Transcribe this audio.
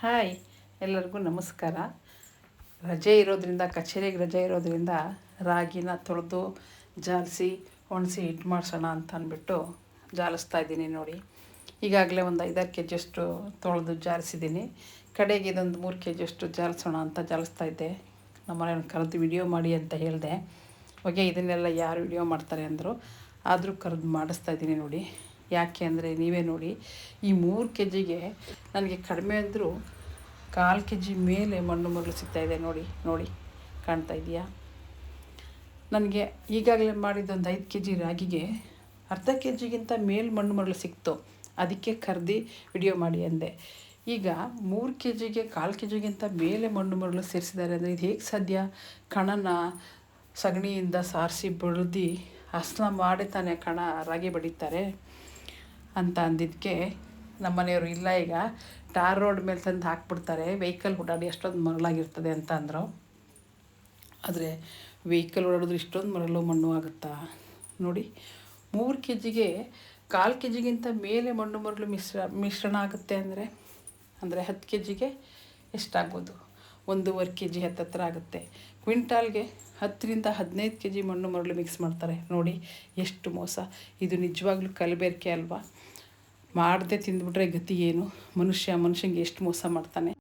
Hi, ಎಲ್ಲರಿಗೂ ನಮಸ್ಕಾರ. ರಜೆ ಇರೋದ್ರಿಂದ, ಕಚೇರಿಗೆ ರಜೆ ಇರೋದ್ರಿಂದ ರಾಗಿನ ತೊಳೆದು ಜಾಲಿಸಿ ಒಣಸಿ ಹಿಟ್ಟು ಮಾಡಿಸೋಣ ಅಂತ ಅಂದ್ಬಿಟ್ಟು ಜಾಲಿಸ್ತಾ ಇದ್ದೀನಿ. ನೋಡಿ, ಈಗಾಗಲೇ ಒಂದು 5-6 ಕೆ ಜಿಯಷ್ಟು ತೊಳೆದು ಜಾಲಿಸಿದ್ದೀನಿ. ಕಡೆಗೆ ಇದೊಂದು 3 ಕೆ ಜಿಯಷ್ಟು ಜಾಲಿಸೋಣ ಅಂತ ಜಾಲಿಸ್ತಾ ಇದ್ದೆ. ನಮ್ಮನೆಯವ್ರನ್ನ ಕರೆದು ವಿಡಿಯೋ ಮಾಡಿ ಅಂತ ಹೇಳಿದೆ. ಓಕೆ, ಇದನ್ನೆಲ್ಲ ಯಾರು ವಿಡಿಯೋ ಮಾಡ್ತಾರೆ ಅಂದರು, ಆದರೂ ಕರೆದು ಮಾಡಿಸ್ತಾ ಇದ್ದೀನಿ. ನೋಡಿ, ಯಾಕೆ ಅಂದರೆ ನೀವೇ ನೋಡಿ, ಈ 3 ಕೆ ಜಿಗೆ ನನಗೆ ಕಡಿಮೆ ಅಂದರೂ 1/4 ಕೆ ಜಿ ಮೇಲೆ ಮಣ್ಣು ಮರಳು ಸಿಗ್ತಾಯಿದೆ. ನೋಡಿ ಕಾಣ್ತಾ ಇದೆಯಾ? ನನಗೆ ಈಗಾಗಲೇ ಮಾಡಿದ್ದೊಂದು 5 ಕೆ ಜಿ ರಾಗಿಗೆ ಅರ್ಧ ಕೆ ಜಿಗಿಂತ ಮೇಲೆ ಮಣ್ಣು ಮರಳು ಸಿಕ್ತು. ಅದಕ್ಕೆ ಕರೆದು ವಿಡಿಯೋ ಮಾಡಿ ಅಂದೆ. ಈಗ 3 ಕೆ ಜಿಗೆ 1/4 ಕೆ ಜಿಗಿಂತ ಮೇಲೆ ಮಣ್ಣು ಮರಳು ಸೇರಿಸಿದ್ದಾರೆ ಅಂದರೆ ಇದು ಹೇಗೆ ಸಾಧ್ಯ? ಕಣನ ಸಗಣಿಯಿಂದ ಸಾರಿಸಿ ಬಳ್ದು ಹಸನ ಮಾಡಿ ತಾನೇ ಕಣ ರಾಗಿ ಬಡಿತಾರೆ ಅಂತ ಅಂದಿದ್ದಕ್ಕೆ ನಮ್ಮನೆಯವರು ಇಲ್ಲ, ಈಗ ಟಾರ್ ರೋಡ್ ಮೇಲೆ ತಂದು ಹಾಕ್ಬಿಡ್ತಾರೆ, ವೆಹಿಕಲ್ ಓಡಾಡಿ ಅಷ್ಟೊಂದು ಮರಳಾಗಿರ್ತದೆ ಅಂತ ಅಂದರು. ಆದರೆ ವೆಹಿಕಲ್ ಓಡಾಡಿದ್ರೆ ಇಷ್ಟೊಂದು ಮರಳು ಮಣ್ಣು ಆಗುತ್ತಾ? ನೋಡಿ, 3 ಕೆ ಜಿಗೆ 1/4 ಕೆ ಜಿಗಿಂತ ಮೇಲೆ ಮಣ್ಣು ಮರಳು ಮಿಶ್ರಣ ಆಗುತ್ತೆ ಅಂದರೆ 10 ಕೆ ಜಿಗೆ ಎಷ್ಟಾಗ್ಬೋದು? 1.5 ಕೆ ಜಿ ಹತ್ತತ್ರ ಆಗುತ್ತೆ. ಕ್ವಿಂಟಾಲ್ಗೆ 10ರಿಂದ 15 ಕೆ ಜಿ ಮಣ್ಣು ಮರಳು ಮಿಕ್ಸ್ ಮಾಡ್ತಾರೆ. ನೋಡಿ ಎಷ್ಟು ಮೋಸ! ಇದು ನಿಜವಾಗ್ಲೂ ಕಲಬೆರಕೆ ಅಲ್ವಾ? ಮಾಡದೆ ತಿಂದುಬಿಟ್ರೆ ಗತಿ ಏನು? ಮನುಷ್ಯಂಗೆ ಎಷ್ಟು ಮೋಸ ಮಾಡ್ತಾನೆ.